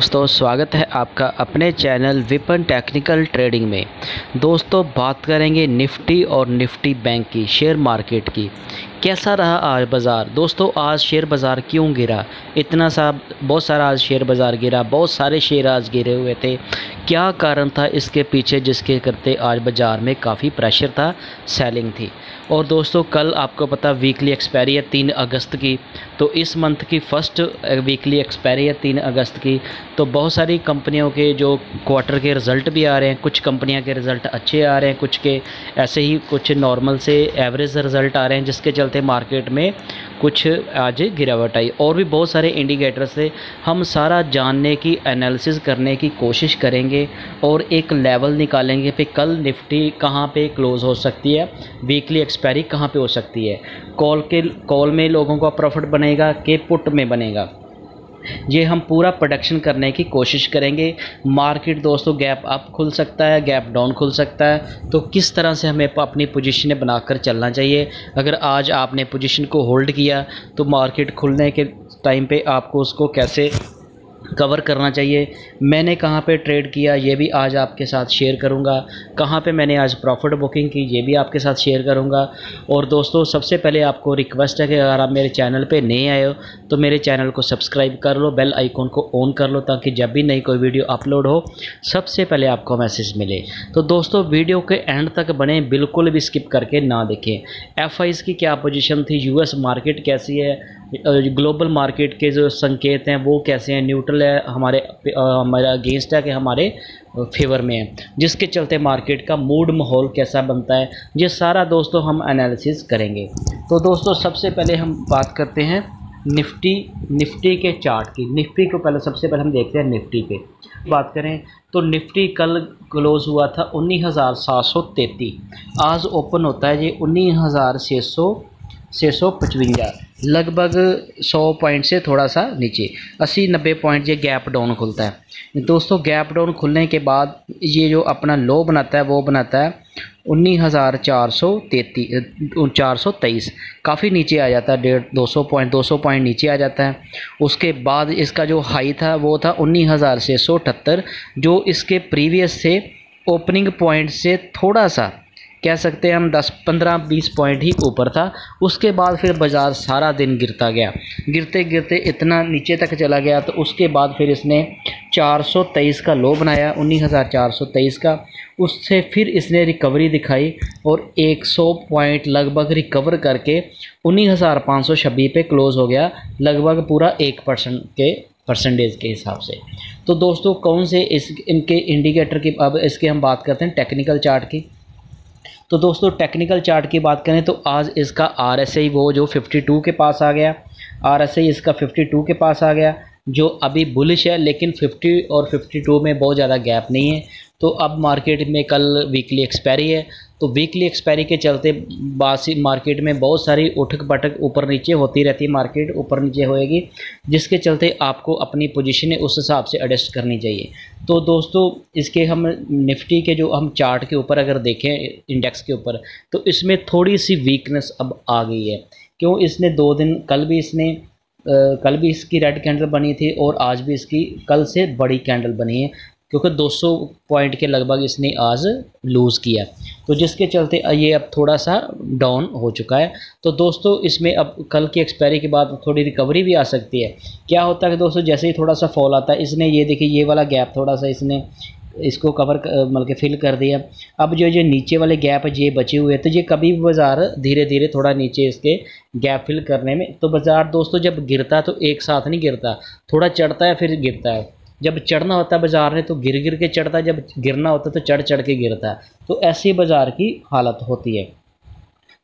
दोस्तों स्वागत है आपका अपने चैनल विपन टेक्निकल ट्रेडिंग में। दोस्तों बात करेंगे निफ्टी और निफ्टी बैंक की, शेयर मार्केट की। कैसा रहा आज बाज़ार। दोस्तों आज शेयर बाज़ार क्यों गिरा, बहुत सारा आज शेयर बाज़ार गिरा, बहुत सारे शेयर आज गिरे हुए थे। क्या कारण था इसके पीछे जिसके करते आज बाज़ार में काफ़ी प्रेशर था, सेलिंग थी। और दोस्तों कल आपको पता वीकली एक्सपायरी है 3 अगस्त की, तो इस मंथ की फ़र्स्ट वीकली एक्सपायरी है 3 अगस्त की। तो बहुत सारी कंपनियों के जो क्वार्टर के रिज़ल्ट भी आ रहे हैं, कुछ कंपनियों के रिज़ल्ट अच्छे आ रहे हैं, कुछ के ऐसे ही कुछ नॉर्मल से एवरेज रिज़ल्ट आ रहे हैं, जिसके चलते मार्केट में कुछ आज गिरावट आई। और भी बहुत सारे इंडिकेटर्स से हम सारा जानने की, एनालिसिस करने की कोशिश करेंगे और एक लेवल निकालेंगे पे कल निफ्टी कहाँ पे क्लोज़ हो सकती है, वीकली एक्सपायरी कहाँ पे हो सकती है, कॉल में लोगों का प्रॉफिट बनेगा कि पुट में बनेगा, ये हम पूरा प्रोडक्शन करने की कोशिश करेंगे। मार्केट दोस्तों गैप अप खुल सकता है, गैप डाउन खुल सकता है, तो किस तरह से हमें अपनी पोजीशनें बनाकर चलना चाहिए। अगर आज आपने पोजीशन को होल्ड किया तो मार्केट खुलने के टाइम पे आपको उसको कैसे कवर करना चाहिए। मैंने कहाँ पे ट्रेड किया ये भी आज आपके साथ शेयर करूँगा, कहाँ पे मैंने आज प्रॉफिट बुकिंग की ये भी आपके साथ शेयर करूँगा। और दोस्तों सबसे पहले आपको रिक्वेस्ट है कि अगर आप मेरे चैनल पे नए आए हो तो मेरे चैनल को सब्सक्राइब कर लो, बेल आइकॉन को ऑन कर लो, ताकि जब भी नई कोई वीडियो अपलोड हो सबसे पहले आपको मैसेज मिले। तो दोस्तों वीडियो के एंड तक बने, बिल्कुल भी स्किप करके ना देखें। एफआईज की क्या पोजीशन थी, यूएस मार्केट कैसी है, ग्लोबल मार्केट के जो संकेत हैं वो कैसे हैं, न्यूट्रल है, हमारे अगेंस्ट है कि हमारे फेवर में है, जिसके चलते मार्केट का मूड माहौल कैसा बनता है, ये सारा दोस्तों हम एनालिसिस करेंगे। तो दोस्तों सबसे पहले हम बात करते हैं निफ्टी के चार्ट की। निफ्टी को पहले सबसे पहले हम देखते हैं निफ्टी पे बात करें तो निफ्टी कल क्लोज़ हुआ था 19,733, आज ओपन होता है ये 19,655, लगभग 100 पॉइंट से थोड़ा सा नीचे 80-90 पॉइंट ये गैप डाउन खुलता है। दोस्तों गैप डाउन खुलने के बाद ये जो अपना लो बनाता है वो बनाता है 19,423, काफ़ी नीचे आ जाता है, 200 पॉइंट नीचे आ जाता है। उसके बाद इसका जो हाई था वो था 19,678, जो इसके प्रीवियस से ओपनिंग पॉइंट से थोड़ा सा कह सकते हैं हम 10-15-20 पॉइंट ही ऊपर था। उसके बाद फिर बाज़ार सारा दिन गिरता गया, गिरते गिरते इतना नीचे तक चला गया। तो उसके बाद फिर इसने 423 का लो बनाया, 19,423 का। उससे फिर इसने रिकवरी दिखाई और 100 पॉइंट लगभग रिकवर करके 19,526 पे क्लोज़ हो गया, लगभग पूरा 1% के परसेंटेज के हिसाब से। तो दोस्तों कौन से इनके इंडिकेटर की, अब इसके हम बात करते हैं टेक्निकल चार्ट की। तो दोस्तों टेक्निकल चार्ट की बात करें तो आज इसका आरएसआई वो जो 52 के पास आ गया, आरएसआई इसका 52 के पास आ गया, जो अभी बुलिश है, लेकिन 50 और 52 में बहुत ज़्यादा गैप नहीं है। तो अब मार्केट में कल वीकली एक्सपायरी है, तो वीकली एक्सपायरी के चलते बासी मार्केट में बहुत सारी उठक पटक ऊपर नीचे होती रहती है, मार्केट ऊपर नीचे होएगी, जिसके चलते आपको अपनी पोजीशनें उस हिसाब से एडजस्ट करनी चाहिए। तो दोस्तों इसके हम निफ्टी के जो हम चार्ट के ऊपर अगर देखें इंडेक्स के ऊपर, तो इसमें थोड़ी सी वीकनेस अब आ गई है। क्यों, इसने 2 दिन, कल भी इसकी रेड कैंडल बनी थी और आज भी इसकी कल से बड़ी कैंडल बनी है, क्योंकि 200 पॉइंट के लगभग इसने आज लूज़ किया, तो जिसके चलते ये अब थोड़ा सा डाउन हो चुका है। तो दोस्तों इसमें अब कल की एक्सपायरी के बाद थोड़ी रिकवरी भी आ सकती है। क्या होता है कि दोस्तों जैसे ही थोड़ा सा फॉल आता है, इसने ये देखिए ये वाला गैप थोड़ा सा इसने इसको कवर मतलब के फिल कर दिया। अब जो ये नीचे वाले गैप है ये बचे हुए हैं, तो ये कभी भी बाज़ार धीरे धीरे थोड़ा नीचे इसके गैप फिल करने में, तो बाज़ार दोस्तों जब गिरता है तो एक साथ नहीं गिरता, थोड़ा चढ़ता है फिर गिरता है। जब चढ़ना होता है बाज़ार ने तो गिर गिर के चढ़ता है, जब गिरना होता है तो चढ़ चढ़ के गिरता है। तो ऐसी बाज़ार की हालत होती है।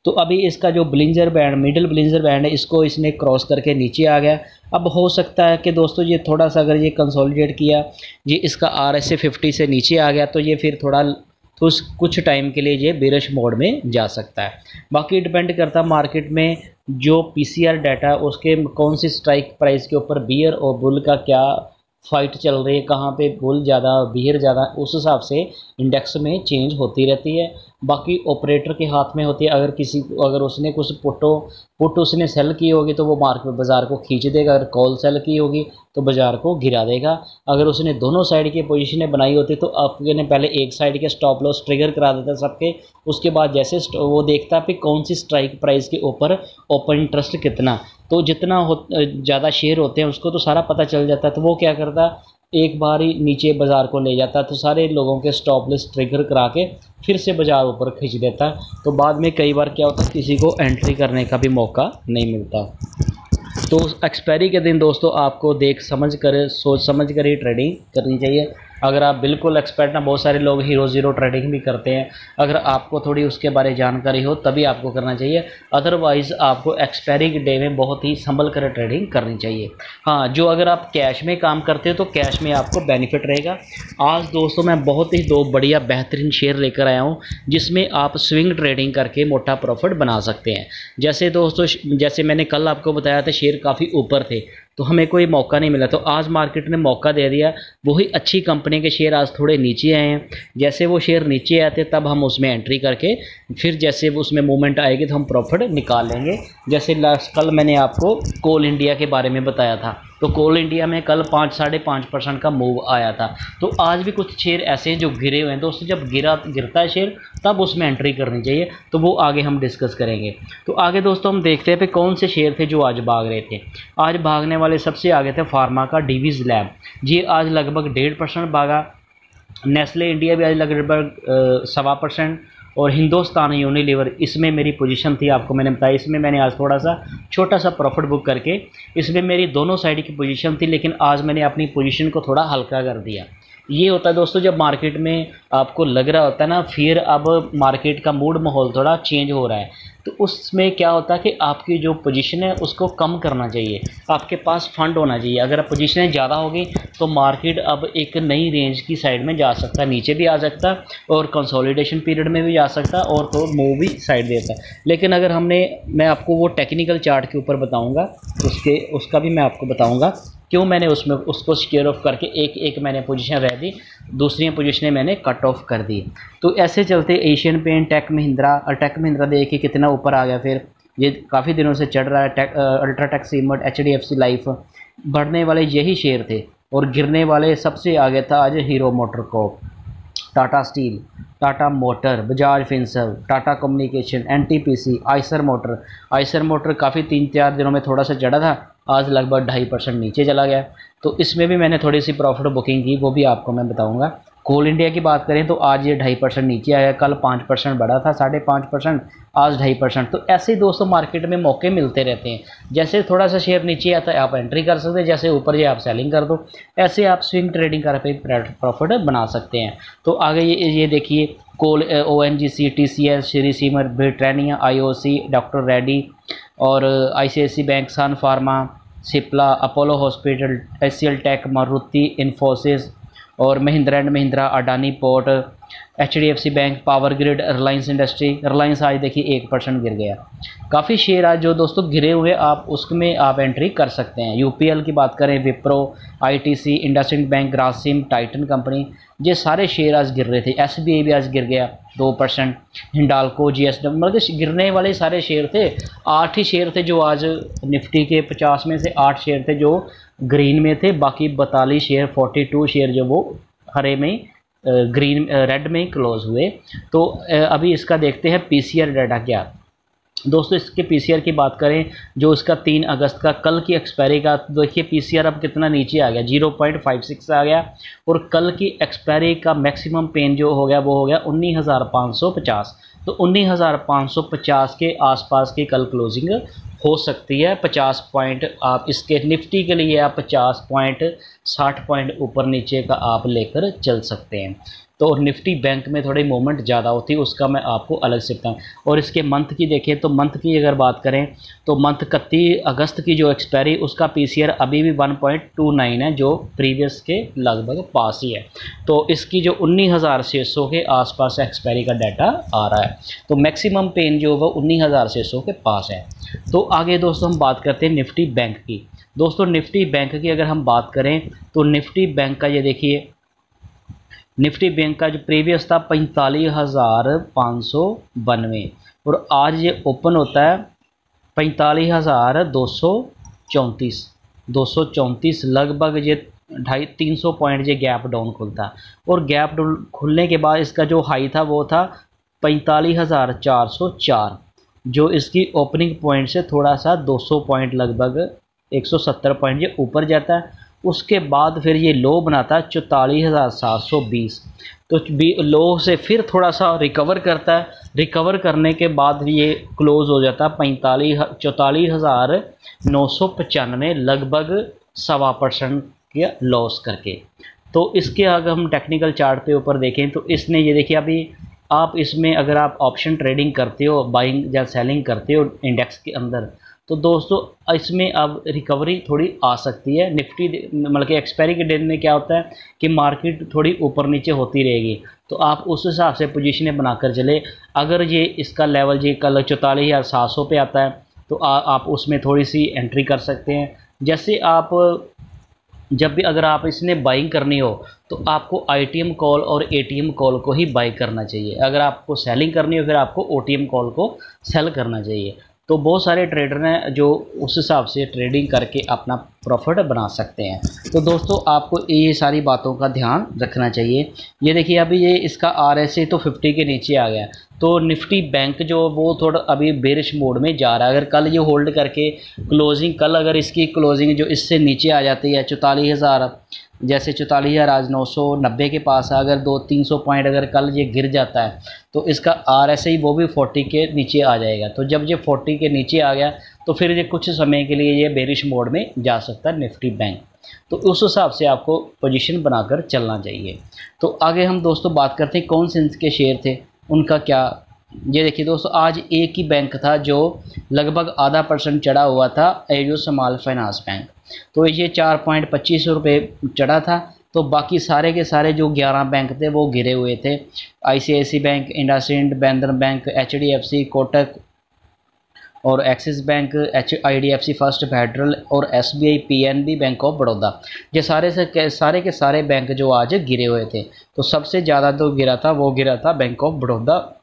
तो अभी इसका जो ब्लिंजर बैंड, मिडिल ब्लिंजर बैंड है, इसको इसने क्रॉस करके नीचे आ गया। अब हो सकता है कि दोस्तों ये थोड़ा सा अगर ये कंसोलिडेट किया, ये इसका RSI 50 से नीचे आ गया, तो ये फिर थोड़ा तो कुछ टाइम के लिए ये बेरिश मोड में जा सकता है। बाकी डिपेंड करता है मार्केट में जो PCR डाटा है उसके कौन सी स्ट्राइक प्राइस के ऊपर बियर और बुल का क्या फाइट चल रही है, कहाँ पे बुल ज़्यादा बियर ज़्यादा, उस हिसाब से इंडेक्स में चेंज होती रहती है। बाकी ऑपरेटर के हाथ में होती है। अगर उसने कुछ पुट उसने सेल की होगी तो वो मार्केट बाज़ार को खींच देगा, अगर कॉल सेल की होगी तो बाज़ार को गिरा देगा। अगर उसने दोनों साइड की पोजीशनें बनाई होती तो आपने पहले एक साइड के स्टॉप लॉस ट्रिगर करा देता सबके, उसके बाद जैसे वो देखता कि कौन सी स्ट्राइक प्राइस के ऊपर ओपन इंटरेस्ट कितना, तो जितना ज़्यादा शेयर होते हैं उसको तो सारा पता चल जाता है, तो वो क्या करता एक बार ही नीचे बाज़ार को ले जाता, तो सारे लोगों के स्टॉप लॉस ट्रिगर करा के फिर से बाज़ार ऊपर खींच देता। तो बाद में कई बार क्या होता है किसी को एंट्री करने का भी मौका नहीं मिलता। तो एक्सपायरी के दिन दोस्तों आपको देख समझ कर सोच समझ कर ही ट्रेडिंग करनी चाहिए। अगर आप बिल्कुल एक्सपर्ट ना, बहुत सारे लोग हीरो ज़ीरो ट्रेडिंग भी करते हैं, अगर आपको थोड़ी उसके बारे जानकारी हो तभी आपको करना चाहिए, अदरवाइज़ आपको एक्सपायरी के डे में बहुत ही संभल कर ट्रेडिंग करनी चाहिए। हाँ, जो अगर आप कैश में काम करते हो तो कैश में आपको बेनिफिट रहेगा। आज दोस्तों मैं बहुत ही दो बढ़िया बेहतरीन शेयर लेकर आया हूँ जिसमें आप स्विंग ट्रेडिंग करके मोटा प्रॉफिट बना सकते हैं। जैसे दोस्तों, जैसे मैंने कल आपको बताया था शेयर काफ़ी ऊपर थे तो हमें कोई मौका नहीं मिला, तो आज मार्केट ने मौका दे दिया। वही अच्छी कंपनी के शेयर आज थोड़े नीचे आए हैं, जैसे वो शेयर नीचे आते तब हम उसमें एंट्री करके फिर जैसे वो उसमें मूवमेंट आएगी तो हम प्रॉफिट निकाल लेंगे। जैसे कल मैंने आपको कोल इंडिया के बारे में बताया था, तो कोल इंडिया में कल 5-5.5% का मूव आया था। तो आज भी कुछ शेयर ऐसे हैं जो गिरे हुए हैं दोस्तों, जब गिरता है शेयर तब उसमें एंट्री करनी चाहिए, तो वो आगे हम डिस्कस करेंगे। तो आगे दोस्तों हम देखते हैं पे कौन से शेयर थे जो आज भाग रहे थे। आज भागने वाले सबसे आगे थे फार्मा का डीवीज लैब, जी आज लगभग 1.5% भागा। नेस्ले इंडिया भी आज लगभग 1.25%, और हिंदुस्तान यूनिलीवर इसमें मेरी पोजीशन थी, आपको मैंने बताया, इसमें मैंने आज थोड़ा सा छोटा सा प्रॉफिट बुक करके, इसमें मेरी दोनों साइड की पोजीशन थी, लेकिन आज मैंने अपनी पोजीशन को थोड़ा हल्का कर दिया। ये होता है दोस्तों जब मार्केट में आपको लग रहा होता है ना फिर अब मार्केट का मूड माहौल थोड़ा चेंज हो रहा है, तो उसमें क्या होता है कि आपकी जो पोजीशन है उसको कम करना चाहिए, आपके पास फंड होना चाहिए। अगर पोजीशनें ज़्यादा होगी तो मार्केट अब एक नई रेंज की साइड में जा सकता है, नीचे भी आ सकता है और कंसोलिडेशन पीरियड में भी जा सकता है और तो मूव भी साइड देता है। लेकिन अगर मैं आपको वो टेक्निकल चार्ट के ऊपर बताऊँगा, उसका भी मैं आपको बताऊँगा क्यों मैंने उसको स्क्वेयर ऑफ करके एक मैंने पोजीशन रह दी, दूसरी पोजीशनें मैंने कट ऑफ कर दी। तो ऐसे चलते एशियन पेंट, टेक महिंद्रा, और टेक महिंद्रा देखिए कितना ऊपर आ गया, फिर ये काफ़ी दिनों से चढ़ रहा है। अल्ट्राटेक सीमेंट, HDFC लाइफ, बढ़ने वाले यही शेयर थे और गिरने वाले सबसे आगे था आज Hero MotoCorp, Tata Steel, Tata Motor, Bajaj Finserv, Tata Communication, NTPC, Eicher Motor काफ़ी 3-4 दिनों में थोड़ा सा चढ़ा था, आज लगभग 2.5% नीचे चला गया। तो इसमें भी मैंने थोड़ी सी प्रॉफिट बुकिंग की, वो भी आपको मैं बताऊंगा। कोल इंडिया की बात करें तो आज ये 2.5% नीचे आया, कल 5% बढ़ा था, 5.5%, आज 2.5%। तो ऐसे ही दोस्तों मार्केट में मौके मिलते रहते हैं, जैसे थोड़ा सा शेयर नीचे आता है आप एंट्री कर सकते हैं, जैसे ऊपर जाए आप सेलिंग कर दो, ऐसे आप स्विंग ट्रेडिंग करके प्रॉफिट बना सकते हैं। तो आगे ये देखिए कोल, ONGC, TCS, श्री सीमर, ब्रिटानिया, IOC, डॉक्टर रेड्डी और ICICI bank, Sun Pharma, Cipla, Apollo Hospital, HCL tech, Maruti, Infosys और Mahindra and Mahindra, Adani port, HDFC बैंक, power grid, Reliance industry. Reliance आज देखिए 1% गिर गया। काफ़ी शेयर आज जो दोस्तों गिरे हुए आप उसमें आप एंट्री कर सकते हैं। UPL की बात करें, Wipro, ITC, IndusInd bank, Grasim, Titan company, ये सारे शेयर आज गिर रहे थे। SBI भी आज गिर गया 2%, हिंडाल्को, GSW, मतलब गिरने वाले सारे शेयर थे। 8 ही शेयर थे जो आज निफ्टी के 50 में से 8 शेयर थे जो ग्रीन में थे, बाकी 42 शेयर, 42 शेयर जो वो हरे में, रेड में क्लोज हुए। तो अभी इसका देखते हैं PCR डाटा क्या दोस्तों। इसके PCR की बात करें जो इसका 3 अगस्त का कल की एक्सपायरी का, देखिए PCR अब कितना नीचे आ गया, 0.56 आ गया, और कल की एक्सपायरी का मैक्सिमम पेन जो हो गया वो हो गया 19,550। तो 19,550 के आसपास की कल क्लोजिंग हो सकती है। 50 पॉइंट आप इसके निफ्टी के लिए आप 50 पॉइंट 60 पॉइंट ऊपर नीचे का आप लेकर चल सकते हैं। तो निफ्टी बैंक में थोड़ी मूवमेंट ज़्यादा होती है, उसका मैं आपको अलग से बताऊँ। और इसके मंथ की देखें तो मंथ की अगर बात करें तो मंथ 31 अगस्त की जो एक्सपायरी उसका PCR अभी भी 1.29 है, जो प्रीवियस के लगभग पास ही है। तो इसकी जो 19,600 के आसपास एक्सपायरी का डाटा आ रहा है, तो मैक्सिमम पेन जो होगा 19,600 के पास है। तो आगे दोस्तों हम बात करते हैं निफ्टी बैंक की। दोस्तों निफ्टी बैंक की अगर हम बात करें तो निफ्टी बैंक का ये देखिए निफ्टी बैंक का जो प्रीवियस था 45,592 और आज ये ओपन होता है 45,234 लगभग ये 250-300 पॉइंट ये गैप डाउन खुलता है और गैप डाउन खुलने के बाद इसका जो हाई था वो था 45,404 जो इसकी ओपनिंग पॉइंट से थोड़ा सा 200 पॉइंट लगभग 170 पॉइंट ये ऊपर जाता है। उसके बाद फिर ये लो बनाता है 44,720 तो लो से फिर थोड़ा सा रिकवर करता है। रिकवर करने के बाद ये क्लोज हो जाता है 44,995 लगभग 1.25% के लॉस करके। तो इसके अगर हम टेक्निकल चार्ट पे ऊपर देखें तो इसने ये देखिए अभी आप इसमें अगर आप ऑप्शन ट्रेडिंग करते हो बाइंग या सेलिंग करते हो इंडेक्स के अंदर तो दोस्तों इसमें अब रिकवरी थोड़ी आ सकती है। निफ्टी मतलब कि एक्सपायरी के दिन में क्या होता है कि मार्केट थोड़ी ऊपर नीचे होती रहेगी तो आप उस हिसाब से पोजीशनें बनाकर चले। अगर ये इसका लेवल ये कल 44,700 पे आता है तो आप उसमें थोड़ी सी एंट्री कर सकते हैं। जैसे आप जब भी अगर आप इसने बाइंग करनी हो तो आपको आईटीएम कॉल और एटीएम कॉल को ही बाई करना चाहिए। अगर आपको सेलिंग करनी हो फिर आपको ओटीएम कॉल को सेल करना चाहिए। तो बहुत सारे ट्रेडर हैं जो उस हिसाब से ट्रेडिंग करके अपना प्रॉफिट बना सकते हैं। तो दोस्तों आपको ये सारी बातों का ध्यान रखना चाहिए। ये देखिए अभी ये इसका आरएसए तो 50 के नीचे आ गया तो निफ्टी बैंक जो वो थोड़ा अभी बेरिश मोड में जा रहा है। अगर कल ये होल्ड करके क्लोजिंग कल अगर इसकी क्लोजिंग जो इससे नीचे आ जाती है 44,000 जैसे 44,000 आज 990 के पास है अगर 200-300 पॉइंट अगर कल ये गिर जाता है तो इसका आरएसआई वो भी 40 के नीचे आ जाएगा। तो जब ये 40 के नीचे आ गया तो फिर ये कुछ समय के लिए ये बेरिश मोड में जा सकता है निफ्टी बैंक। तो उस हिसाब से आपको पोजीशन बनाकर चलना चाहिए। तो आगे हम दोस्तों बात करते हैं कौन से इनके शेयर थे उनका क्या। ये देखिए दोस्तों आज एक ही बैंक था जो लगभग ½ % चढ़ा हुआ था एजो स्मॉल फाइनेंस बैंक। तो ये 4.25 रुपये चढ़ा था। तो बाकी सारे के सारे जो 11 बैंक थे वो गिरे हुए थे। आईसीआईसी बैंक, इंडसइंड, बंधन बैंक, एचडीएफसी, कोटक और Axis bank, IDFC first, Federal और SBI, PNB, bank of Baroda ये सारे के सारे बैंक जो आज गिरे हुए थे। तो सबसे ज़्यादा जो गिरा था बैंक ऑफ बड़ौदा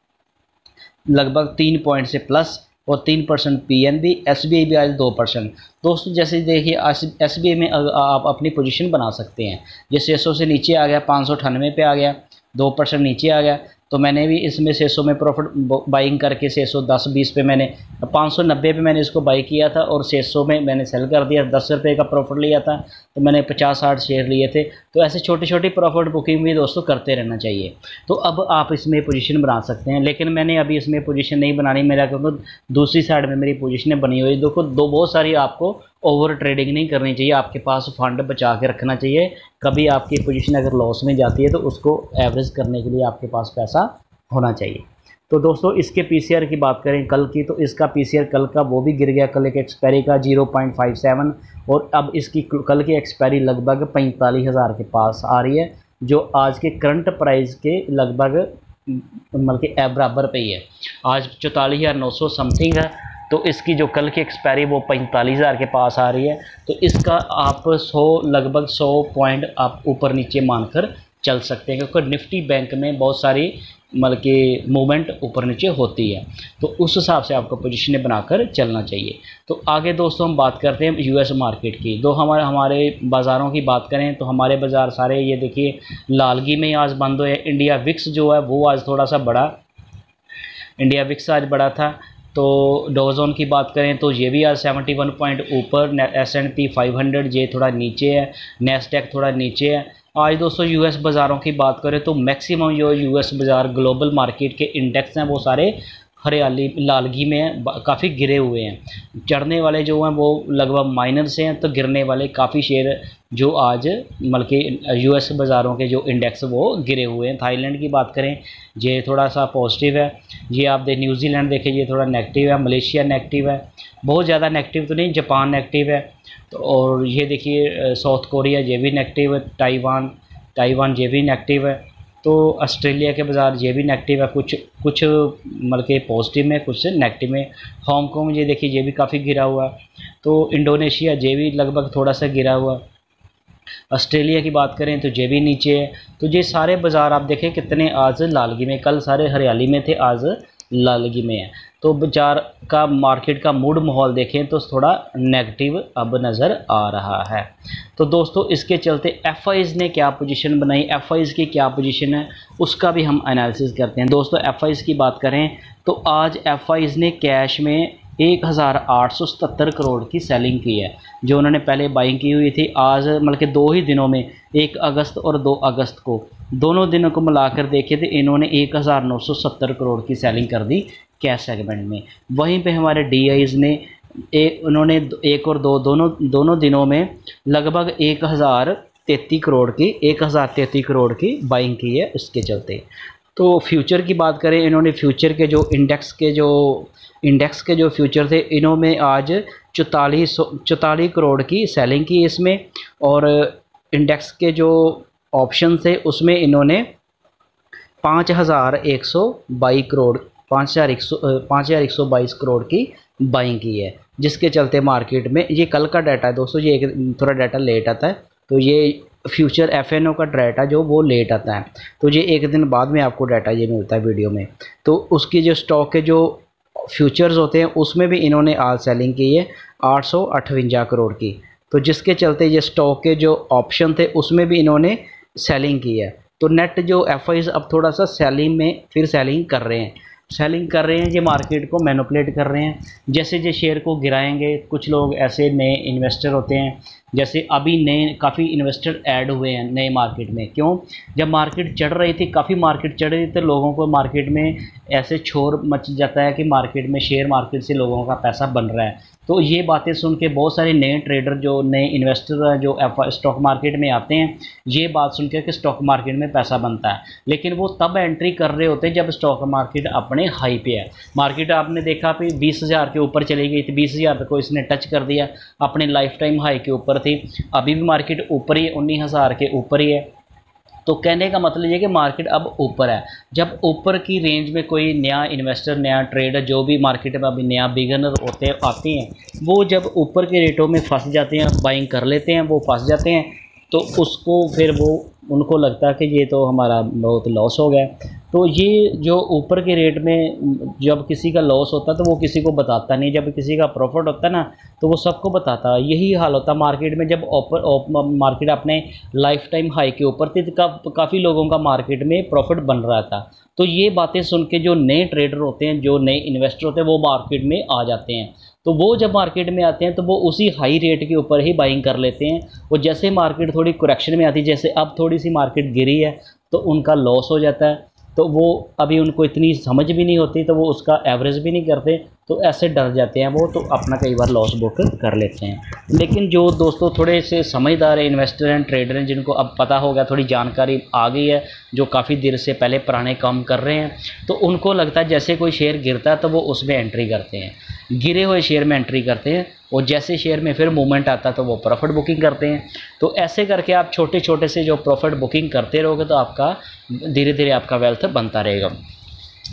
लगभग 3 पॉइंट से प्लस और 3% पीएनबी, एसबीआई भी आज 2%। दोस्तों जैसे देखिए एसबीआई में आप अपनी पोजीशन बना सकते हैं। ये 600 से नीचे आ गया 598 पे आ गया 2% नीचे आ गया तो मैंने भी इसमें 600 में प्रॉफिट बाइंग करके 610-20 पे मैंने 590 पे मैंने इसको बाई किया था और 600 में मैंने सेल कर दिया। 10 रुपये का प्रॉफिट लिया था तो मैंने 50-60 शेयर लिए थे। तो ऐसे छोटी छोटी प्रॉफिट बुकिंग भी दोस्तों करते रहना चाहिए। तो अब आप इसमें पोजीशन बना सकते हैं लेकिन मैंने अभी इसमें पोजीशन नहीं बनानी मेरा क्योंकि दूसरी साइड में मेरी पोजीशनें बनी हुई। देखो बहुत सारी आपको ओवर ट्रेडिंग नहीं करनी चाहिए। आपके पास फंड बचा के रखना चाहिए। कभी आपकी पोजीशन अगर लॉस में जाती है तो उसको एवरेज करने के लिए आपके पास पैसा होना चाहिए। तो दोस्तों इसके पीसीआर की बात करें कल की तो इसका पीसीआर कल का वो भी गिर गया। कल एक एक्सपायरी का 0.57 और अब इसकी कल की एक्सपायरी लगभग 45,000 के पास आ रही है जो आज के करंट प्राइस के लगभग मतलब कि बराबर पे ही है। आज 44,900 समथिंग है तो इसकी जो कल की एक्सपायरी वो 45,000 के पास आ रही है। तो इसका आप लगभग 100 पॉइंट आप ऊपर नीचे मानकर चल सकते हैं क्योंकि निफ्टी बैंक में बहुत सारी मतलब कि मूवमेंट ऊपर नीचे होती है। तो उस हिसाब से आपको पोजीशनें बनाकर चलना चाहिए। तो आगे दोस्तों हम बात करते हैं यूएस मार्केट की। दो हमारे बाज़ारों की बात करें तो हमारे बाज़ार सारे ये देखिए लालगी में आज बंद हुए। इंडिया विक्स जो है वो आज थोड़ा सा बड़ा, इंडिया विक्स आज बड़ा था। तो डॉजोन की बात करें तो ये भी आज 71 पॉइंट ऊपर, S&P 500 ये थोड़ा नीचे है, नेस्डैक थोड़ा नीचे है। आज दोस्तों यूएस बाज़ारों की बात करें तो मैक्सिमम जो यूएस बाज़ार ग्लोबल मार्केट के इंडेक्स हैं वो सारे हरियाली लालगी में हैं, काफ़ी गिरे हुए हैं। चढ़ने वाले जो हैं वो लगभग माइनर से हैं तो गिरने वाले काफ़ी शेयर जो आज बल्कि यूएस बाज़ारों के जो इंडेक्स वो गिरे हुए हैं। थाईलैंड की बात करें ये थोड़ा सा पॉजिटिव है। ये आप न्यूजीलैंड देखें ये थोड़ा नेगेटिव है। मलेशिया नेगेटिव है, बहुत ज़्यादा नेगेटिव तो नहीं। जापान नेगेटिव है तो और ये देखिए साउथ कोरिया ये भी नेगेटिव है। ताइवान ये भी नेगेटिव है। तो ऑस्ट्रेलिया के बाज़ार ये भी नेगेटिव है, कुछ मतलब के पॉजिटिव में कुछ नेगेटिव में। हांगकॉन्ग ये देखिए ये भी काफ़ी गिरा हुआ है। तो इंडोनेशिया ये भी लगभग थोड़ा सा गिरा हुआ। ऑस्ट्रेलिया की बात करें तो ये भी नीचे है। तो ये सारे बाज़ार आप देखें कितने आज लालगी में, कल सारे हरियाली में थे, आज लालगी में है। तो बाजार का मार्केट का मूड माहौल देखें तो थोड़ा नेगेटिव अब नज़र आ रहा है। तो दोस्तों इसके चलते एफआईज़ ने क्या पोजीशन बनाई, एफआईज़ की क्या पोजीशन है, उसका भी हम एनालिसिस करते हैं। दोस्तों एफआईज़ की बात करें तो आज एफआईज़ ने कैश में 1877 करोड़ की सेलिंग की है। जो उन्होंने पहले बाइंग की हुई थी, आज मतलब कि 2 ही दिनों में 1 अगस्त और 2 अगस्त को, दोनों दिनों को मिलाकर देखे तो इन्होंने 1970 करोड़ की सेलिंग कर दी कैश सेगमेंट में। वहीं पे हमारे डीआईज़ ने उन्होंने 1 और 2 दोनों दिनों में लगभग 1033 करोड़ की बाइंग की है उसके चलते। तो फ्यूचर की बात करें, इन्होंने फ्यूचर के जो इंडेक्स के जो फ्यूचर थे, इन्होंने आज 44 करोड़ की सेलिंग की इसमें, और इंडेक्स के जो ऑप्शन थे उसमें इन्होंने 5122 करोड़ की बाइंग की है, जिसके चलते मार्केट में, ये कल का डाटा है दोस्तों, ये एक थोड़ा डाटा लेट आता है, तो ये फ्यूचर एफएनओ का डाटा जो वो लेट आता है, तो ये एक दिन बाद में आपको डाटा ये मिलता है वीडियो में। तो उसकी जो स्टॉक के जो फ्यूचर्स होते हैं उसमें भी इन्होंने आज सेलिंग की है 858 करोड़ की, तो जिसके चलते ये स्टॉक के जो ऑप्शन थे उसमें भी इन्होंने सेलिंग की है। तो नेट जो एफआईज़ अब थोड़ा सा सेलिंग कर रहे हैं, ये मार्केट को मैनिपुलेट कर रहे हैं। जैसे जो शेयर को गिराएंगे, कुछ लोग ऐसे नए इन्वेस्टर होते हैं, जैसे अभी नए काफ़ी इन्वेस्टर ऐड हुए हैं नए मार्केट में। क्यों? जब मार्केट चढ़ रही थी, काफ़ी मार्केट चढ़ रही थी, तो लोगों को मार्केट में ऐसे शोर मच जाता है कि मार्केट में, शेयर मार्केट से लोगों का पैसा बन रहा है। तो ये बातें सुन के बहुत सारे नए ट्रेडर, जो नए इन्वेस्टर हैं, जो स्टॉक मार्केट में आते हैं, ये बात सुन के कि स्टॉक मार्केट में पैसा बनता है, लेकिन वो तब एंट्री कर रहे होते हैं जब स्टॉक मार्केट अपने हाई पे है। मार्केट आपने देखा भी 20,000 के ऊपर चली गई थी, 20,000 को इसने टच कर दिया, अपने लाइफ टाइम हाई के ऊपर थी। अभी भी मार्केट ऊपर ही है, 19,000 के ऊपर ही है। तो कहने का मतलब ये कि मार्केट अब ऊपर है। जब ऊपर की रेंज में कोई नया इन्वेस्टर, नया ट्रेडर, जो भी मार्केट में अभी नया बिगनर आते हैं, वो जब ऊपर के रेटों में फंस जाते हैं, बाइंग कर लेते हैं, वो फंस जाते हैं, तो उसको फिर उनको लगता है कि ये तो हमारा बहुत लॉस हो गया। तो ये जो ऊपर के रेट में जब किसी का लॉस होता है तो वो किसी को बताता नहीं, जब किसी का प्रॉफिट होता है ना तो वो सबको बताता है। यही हाल होता है मार्केट में, जब मार्केट अपने लाइफ टाइम हाई के ऊपर थी तो काफ़ी लोगों का मार्केट में प्रॉफिट बन रहा था। तो ये बातें सुन के जो नए ट्रेडर होते हैं, जो नए इन्वेस्टर होते हैं, वो मार्केट में आ जाते हैं। तो वो जब मार्केट में आते हैं तो वो उसी हाई रेट के ऊपर ही बाइंग कर लेते हैं। और जैसे मार्केट थोड़ी करेक्शन में आती है, जैसे अब थोड़ी सी मार्केट गिरी है, तो उनका लॉस हो जाता है। तो वो अभी उनको इतनी समझ भी नहीं होती, तो वो उसका एवरेज भी नहीं करते, तो ऐसे डर जाते हैं वो, तो अपना कई बार लॉस बुक कर लेते हैं। लेकिन जो दोस्तों थोड़े से समझदार इन्वेस्टर हैं, ट्रेडर हैं, जिनको अब पता हो गया, थोड़ी जानकारी आ गई है, जो काफ़ी देर से पहले पुराने काम कर रहे हैं, तो उनको लगता है जैसे कोई शेयर गिरता है तो वो उसमें एंट्री करते हैं, गिरे हुए शेयर में एंट्री करते हैं, और जैसे शेयर में फिर मूवमेंट आता है तो वो प्रॉफिट बुकिंग करते हैं। तो ऐसे करके आप छोटे छोटे से जो प्रॉफिट बुकिंग करते रहोगे तो आपका धीरे धीरे आपका वेल्थ बनता रहेगा।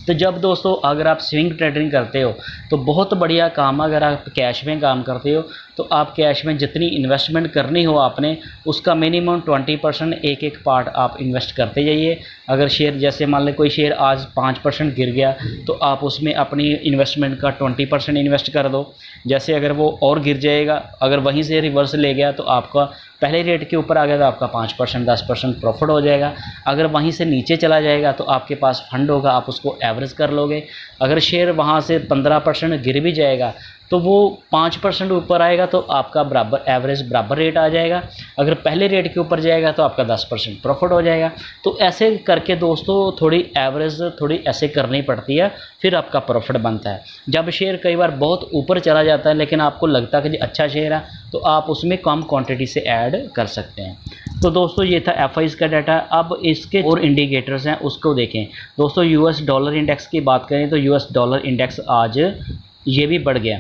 तो जब दोस्तों अगर आप स्विंग ट्रेडिंग करते हो तो बहुत बढ़िया काम है। अगर आप कैश में काम करते हो तो आप कैश में जितनी इन्वेस्टमेंट करनी हो आपने, उसका मिनिमम 20% एक एक पार्ट आप इन्वेस्ट करते जाइए। अगर शेयर जैसे मान लें कोई शेयर आज 5% गिर गया तो आप उसमें अपनी इन्वेस्टमेंट का 20% इन्वेस्ट कर दो। जैसे अगर वो और गिर जाएगा, अगर वहीं से रिवर्स ले गया तो आपका पहले रेट के ऊपर आ गया तो आपका 5% 10% प्रॉफिट हो जाएगा। अगर वहीं से नीचे चला जाएगा तो आपके पास फंड होगा, आप उसको एवरेज कर लोगे। अगर शेयर वहाँ से 15% गिर भी जाएगा तो वो 5% ऊपर आएगा तो आपका बराबर एवरेज बराबर रेट आ जाएगा। अगर पहले रेट के ऊपर जाएगा तो आपका 10% प्रॉफिट हो जाएगा। तो ऐसे करके दोस्तों थोड़ी एवरेज थोड़ी ऐसे करनी पड़ती है, फिर आपका प्रॉफिट बनता है। जब शेयर कई बार बहुत ऊपर चला जाता है लेकिन आपको लगता है कि अच्छा शेयर है तो आप उसमें कम क्वांटिटी से ऐड कर सकते हैं। तो दोस्तों ये था एफआईज़ का डाटा। अब इसके और इंडिकेटर्स हैं उसको देखें। दोस्तों यूएस डॉलर इंडेक्स की बात करें तो यूएस डॉलर इंडेक्स आज ये भी बढ़ गया,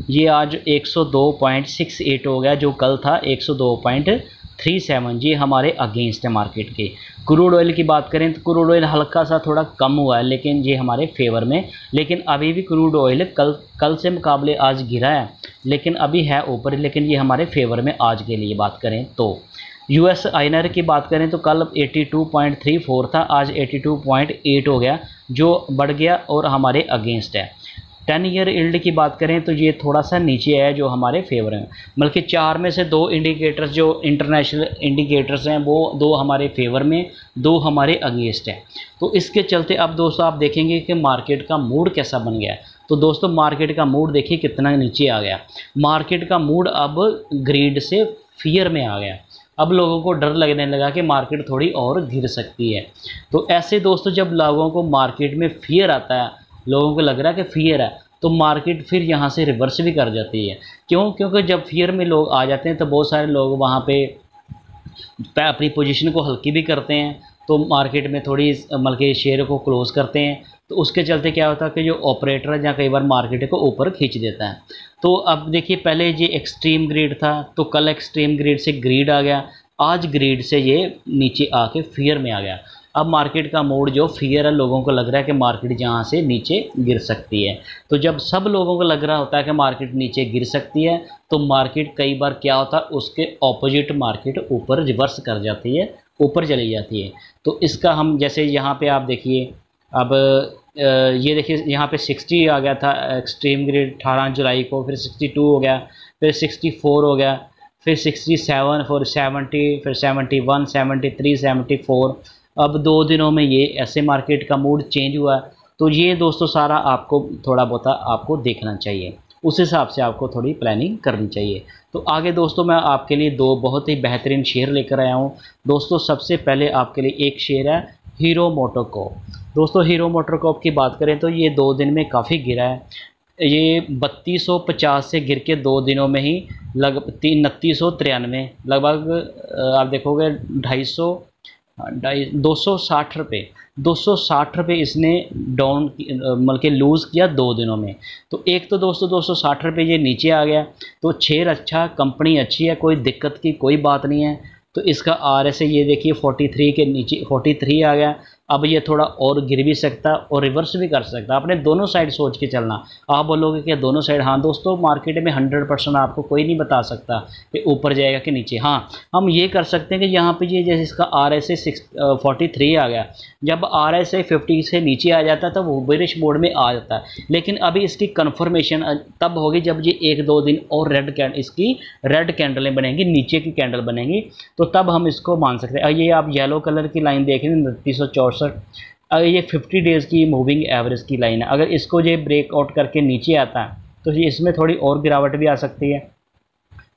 ये आज 102.68 हो गया, जो कल था 102.37। ये हमारे अगेंस्ट है मार्केट के। क्रूड ऑयल की बात करें तो क्रूड ऑयल हल्का सा थोड़ा कम हुआ है, लेकिन ये हमारे फेवर में। लेकिन अभी भी क्रूड ऑयल कल से मुकाबले आज गिरा है, लेकिन अभी है ऊपर, लेकिन ये हमारे फेवर में आज के लिए बात करें तो। यूएस आईएनआर की बात करें तो कल 82.34 था, आज 82.8 हो गया, जो बढ़ गया और हमारे अगेंस्ट है। 10 ईयर यील्ड की बात करें तो ये थोड़ा सा नीचे है, जो हमारे फेवर में, बल्कि 4 में से 2 इंडिकेटर्स जो इंटरनेशनल इंडिकेटर्स हैं वो 2 हमारे फेवर में, 2 हमारे अगेंस्ट है। तो इसके चलते अब दोस्तों आप देखेंगे कि मार्केट का मूड कैसा बन गया है। तो दोस्तों मार्केट का मूड देखिए कितना नीचे आ गया। मार्केट का मूड अब ग्रीड से फियर में आ गया। अब लोगों को डर लगने लगा कि मार्केट थोड़ी और गिर सकती है। तो ऐसे दोस्तों जब लोगों को मार्केट में फियर आता है, लोगों को लग रहा है कि फियर है, तो मार्केट फिर यहाँ से रिवर्स भी कर जाती है। क्यों? क्योंकि जब फियर में लोग आ जाते हैं तो बहुत सारे लोग वहाँ पे अपनी पोजीशन को हल्की भी करते हैं, तो मार्केट में थोड़ी मतलब कि शेयर को क्लोज़ करते हैं। तो उसके चलते क्या होता है कि जो ऑपरेटर है, जहाँ कई बार मार्केट को ऊपर खींच देता है। तो अब देखिए पहले ये एक्सट्रीम ग्रीड था, तो कल एक्सट्रीम ग्रीड से ग्रीड आ गया, आज ग्रीड से ये नीचे आके फियर में आ गया। अब मार्केट का मूड जो फियर है, लोगों को लग रहा है कि मार्केट जहाँ से नीचे गिर सकती है। तो जब सब लोगों को लग रहा होता है कि मार्केट नीचे गिर सकती है, तो मार्केट कई बार क्या होता है, उसके ऑपोजिट मार्केट ऊपर रिवर्स कर जाती है, ऊपर चली जाती है। तो इसका हम जैसे यहाँ पे आप देखिए, अब ये देखिए यहाँ पे 60 आ गया था एक्सट्रीम ग्रिड 18 जुलाई को, फिर 62 हो गया, फिर 64 हो गया, फिर 67, फिर 70, फिर 71, 73, 74। अब 2 दिनों में ये ऐसे मार्केट का मूड चेंज हुआ। तो ये दोस्तों सारा आपको थोड़ा बहुत आपको देखना चाहिए, उस हिसाब से आपको थोड़ी प्लानिंग करनी चाहिए। तो आगे दोस्तों मैं आपके लिए 2 बहुत ही बेहतरीन शेयर लेकर आया हूँ। दोस्तों सबसे पहले आपके लिए एक शेयर है हीरो मोटोकॉर्प। दोस्तों हीरो मोटोकॉर्प की बात करें तो ये 2 दिन में काफ़ी गिरा है। ये 3250 से गिर के 2 दिनों में ही लगभग 2993 लगभग आप देखोगे 260 रुपये 260 रुपये इसने डाउन मतलब के लूज़ किया 2 दिनों में। तो एक तो दोस्तों 260 रुपये ये नीचे आ गया। तो शेयर अच्छा, कंपनी अच्छी है, कोई दिक्कत की कोई बात नहीं है। तो इसका RSI ये देखिए 43 के नीचे 43 आ गया। अब ये थोड़ा और गिर भी सकता और रिवर्स भी कर सकता। आपने दोनों साइड सोच के चलना। आप बोलोगे कि दोनों साइड, हाँ दोस्तों मार्केट में 100% आपको कोई नहीं बता सकता कि ऊपर जाएगा कि नीचे। हाँ हम ये कर सकते हैं कि यहाँ पे ये जैसे इसका RSI 43 आ गया, जब RSI 50 से नीचे आ जाता है तो वो बेरिश मोड में आ जाता है। लेकिन अभी इसकी कन्फर्मेशन तब होगी जब ये 1-2 दिन और इसकी रेड कैंडलें बनेंगी, नीचे की कैंडल बनेंगी, तो तब हम इसको मान सकते हैं। ये आप येलो कलर की लाइन देखें 2964, अगर ये 50 डेज़ की मूविंग एवरेज की लाइन है। अगर इसको ये ब्रेकआउट करके नीचे आता है तो ये इसमें थोड़ी और गिरावट भी आ सकती है।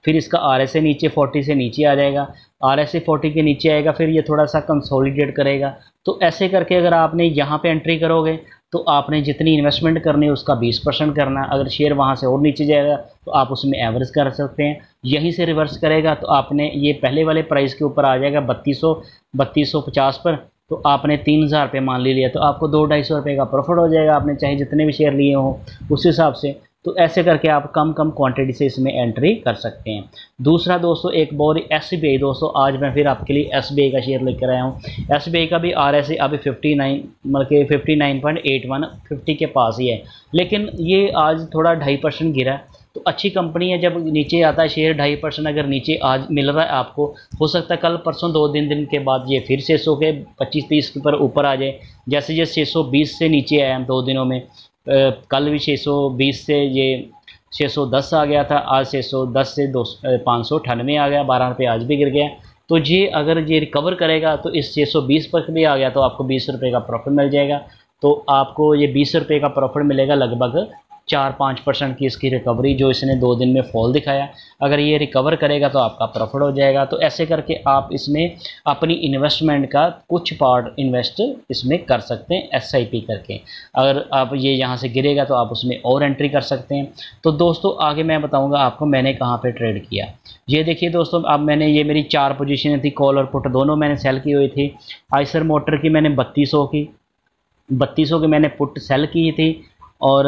फिर इसका RSI नीचे 40 से नीचे आ जाएगा, RSI 40 के नीचे आएगा, फिर ये थोड़ा सा कंसोलिडेट करेगा। तो ऐसे करके अगर आपने यहाँ पे एंट्री करोगे तो आपने जितनी इन्वेस्टमेंट करनी है उसका 20% करना। अगर शेयर वहाँ से और नीचे जाएगा तो आप उसमें एवरेज कर सकते हैं। यहीं से रिवर्स करेगा तो आपने ये पहले वाले प्राइस के ऊपर आ जाएगा 3250 पर, तो आपने 3000 रुपये मान लिया, तो आपको 200-250 रुपये का प्रॉफिट हो जाएगा, आपने चाहे जितने भी शेयर लिए हों उस हिसाब से। तो ऐसे करके आप कम क्वांटिटी से इसमें एंट्री कर सकते हैं। दूसरा दोस्तों एक बहुत SBI, दोस्तों आज मैं फिर आपके लिए SBI का शेयर लेकर आया हूँ। SBI का भी RSI अभी 59 मतलब कि 59.81 50 के पास ही है, लेकिन ये आज थोड़ा 2.5% गिरा। तो अच्छी कंपनी है, जब नीचे आता है शेयर 2.5% अगर नीचे आज मिल रहा है आपको, हो सकता है कल परसों 2 दिन के बाद ये फिर 600 के 25-30 के ऊपर आ जाए। जैसे ये 620 से नीचे आया 2 दिनों में, कल भी 620 से ये 610 आ गया था, आज 610 से 598 आ गया, 12 रुपये आज भी गिर गया। तो ये अगर ये रिकवर करेगा तो इस 620 पर भी आ गया तो आपको 20 रुपये का प्रॉफिट मिल जाएगा। तो आपको ये 20 रुपये का प्रॉफिट मिलेगा, लगभग 4-5% की इसकी रिकवरी जो इसने 2 दिन में फॉल दिखाया। अगर ये रिकवर करेगा तो आपका प्रॉफिट हो जाएगा। तो ऐसे करके आप इसमें अपनी इन्वेस्टमेंट का कुछ पार्ट इन्वेस्ट इसमें कर सकते हैं SIP करके। अगर आप ये यहाँ से गिरेगा तो आप उसमें और एंट्री कर सकते हैं। तो दोस्तों आगे मैं बताऊँगा आपको मैंने कहाँ पर ट्रेड किया। ये देखिए दोस्तों, अब मैंने ये मेरी 4 पोजीशन थी, कॉल और पुट दोनों मैंने सेल की हुई थी। आइसर मोटर की मैंने 3200 की मैंने पुट सेल की थी और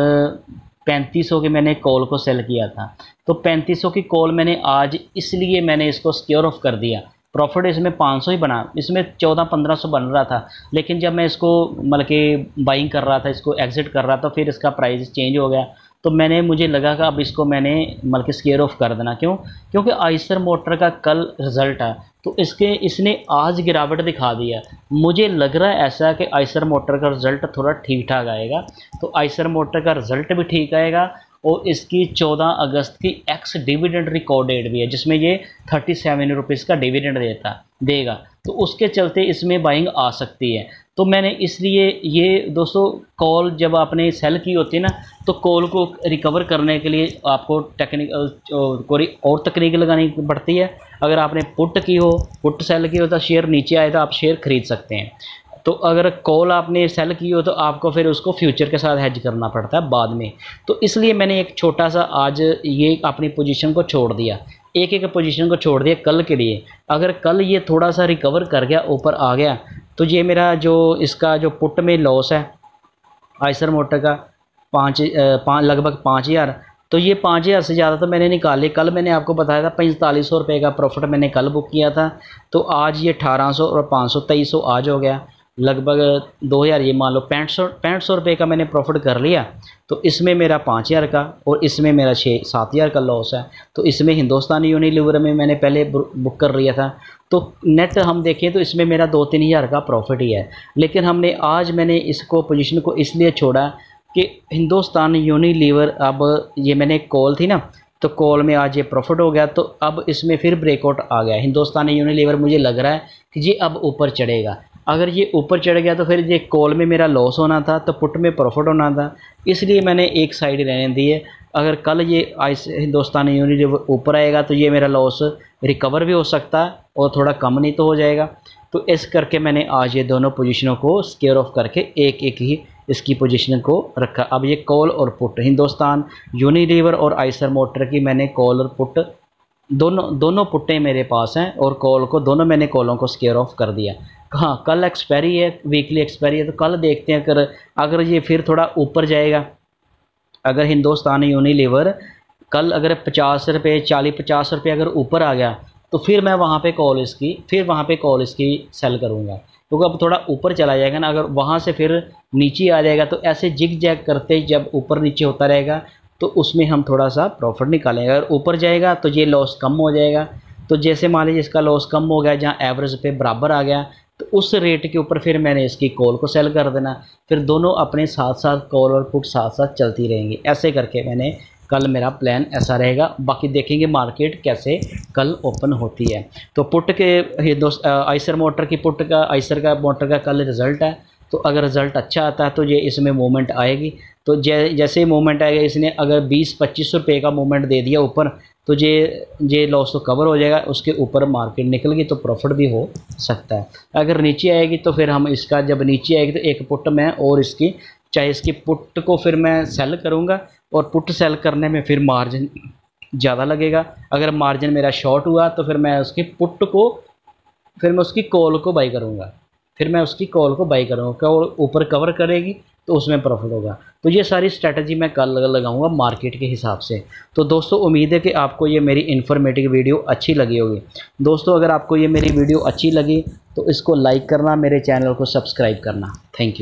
3500 के मैंने कॉल को सेल किया था। तो 3500 की कॉल मैंने आज इसलिए मैंने इसको सिक्योर ऑफ कर दिया। प्रॉफिट इसमें 500 ही बना, इसमें 1400-1500 बन रहा था, लेकिन जब मैं इसको मतलब कि बाइंग कर रहा था, इसको एग्ज़िट कर रहा था, फिर इसका प्राइस चेंज हो गया। तो मुझे लगा कि अब इसको मैंने बल्कि स्केयर ऑफ कर देना। क्यों? क्योंकि आइसर मोटर का कल रिज़ल्ट है तो इसने आज गिरावट दिखा दिया। मुझे लग रहा है ऐसा कि आइसर मोटर का रिज़ल्ट थोड़ा ठीक ठाक आएगा। तो आइसर मोटर का रिज़ल्ट भी ठीक आएगा और इसकी 14 अगस्त की एक्स डिविडेंड रिकॉर्ड डेट भी है, जिसमें ये 37 रुपीज़ का डिविडेंड देगा। तो उसके चलते इसमें बाइंग आ सकती है। तो मैंने इसलिए ये दोस्तों कॉल जब आपने सेल की होती है ना, तो कॉल को रिकवर करने के लिए आपको कोई और तकनीक लगानी पड़ती है। अगर आपने पुट सेल की हो तो शेयर नीचे आए तो आप शेयर खरीद सकते हैं। तो अगर कॉल आपने सेल की हो तो आपको फिर उसको फ्यूचर के साथ हेज करना पड़ता है बाद में। तो इसलिए मैंने एक छोटा सा आज ये अपनी पोजीशन को छोड़ दिया, एक पोजीशन को छोड़ दिया कल के लिए। अगर कल ये थोड़ा सा रिकवर कर गया, ऊपर आ गया, तो ये मेरा इसका जो पुट में लॉस है आइसर मोटर का लगभग 5000, तो ये 5000 से ज़्यादा तो मैंने निकाले। कल मैंने आपको बताया था 4500 रुपये का प्रॉफिट मैंने कल बुक किया था। तो आज ये 1800 और 500 2300 आज हो गया, लगभग 2000, ये मान लो 6500 रुपये का मैंने प्रॉफिट कर लिया। तो इसमें मेरा 5000 का और इसमें मेरा 7,000 का लॉस है। तो इसमें हिंदुस्तान यूनिलीवर में मैंने पहले बुक कर लिया था, तो नेट हम देखें तो इसमें मेरा 2-3 हज़ार का प्रॉफिट ही है। लेकिन मैंने इसको पोजीशन को इसलिए छोड़ा कि हिंदुस्तान यूनिलीवर, अब ये मैंने कॉल थी ना, तो कॉल में आज ये प्रॉफिट हो गया। तो अब इसमें फिर ब्रेकआउट आ गया हिंदुस्तान यूनिलीवर। मुझे लग रहा है कि ये अब ऊपर चढ़ेगा। अगर ये ऊपर चढ़ गया तो फिर ये कॉल में मेरा लॉस होना था, तो पुट में प्रॉफिट होना था, इसलिए मैंने एक साइड रहने दी है। अगर कल ये हिंदुस्तान यूनिलीवर ऊपर आएगा तो ये मेरा लॉस रिकवर भी हो सकता है और थोड़ा कम नहीं तो हो जाएगा। तो इस करके मैंने आज ये दोनों पोजीशनों को स्केयर ऑफ करके एक ही इसकी पोजीशन को रखा। अब ये कॉल और पुट, हिंदुस्तान यूनिलीवर और आइसर मोटर की मैंने कॉल और पुट दोनों पुट्टे मेरे पास हैं, और कॉल को मैंने कॉलों को स्केयर ऑफ कर दिया। हाँ, कल एक्सपायरी है, वीकली एक्सपायरी है, तो कल देखते हैं अगर ये फिर थोड़ा ऊपर जाएगा। अगर हिंदुस्तान यूनिलीवर कल अगर 50 रुपये 40-50 रुपये अगर ऊपर आ गया तो फिर मैं वहाँ पे कॉल इसकी सेल करूँगा, क्योंकि अब थोड़ा ऊपर चला जाएगा ना। अगर वहाँ से फिर नीचे आ जाएगा तो ऐसे जिग जैग करते जब ऊपर नीचे होता रहेगा तो उसमें हम थोड़ा सा प्रॉफिट निकालेंगे। अगर ऊपर जाएगा तो ये लॉस कम हो जाएगा। तो जैसे मान लीजिए इसका लॉस कम हो गया, जहाँ एवरेज पे बराबर आ गया, तो उस रेट के ऊपर फिर मैंने इसकी कॉल को सेल कर देना। फिर दोनों अपने साथ साथ कॉल और पुट साथ साथ चलती रहेंगी। ऐसे करके कल मेरा प्लान ऐसा रहेगा। बाकी देखेंगे मार्केट कैसे कल ओपन होती है। तो पुट के आइसर मोटर की आइसर का मोटर का कल रिज़ल्ट है। तो अगर रिज़ल्ट अच्छा आता है तो ये इसमें मूवमेंट आएगी। तो जैसे ही मूवमेंट आएगा, इसने अगर 20-25 रुपये का मूवमेंट दे दिया ऊपर, तो ये लॉस तो कवर हो जाएगा। उसके ऊपर मार्केट निकल गई तो प्रॉफिट भी हो सकता है। अगर नीचे आएगी तो फिर हम इसका, जब नीचे आएगी तो एक पुट में और इसकी पुट को फिर मैं सेल करूँगा, और पुट सेल करने में फिर मार्जिन ज़्यादा लगेगा। अगर मार्जिन मेरा शॉर्ट हुआ तो फिर मैं उसकी कॉल को बाई करूँगा। कॉल ऊपर कवर करेगी तो उसमें प्रॉफिट होगा। तो ये सारी स्ट्रैटेजी मैं कल लगाऊंगा मार्केट के हिसाब से। तो दोस्तों, उम्मीद है कि आपको ये मेरी इन्फॉर्मेटिव वीडियो अच्छी लगी होगी। दोस्तों, अगर आपको ये मेरी वीडियो अच्छी लगी तो इसको लाइक करना, मेरे चैनल को सब्सक्राइब करना। Thank you.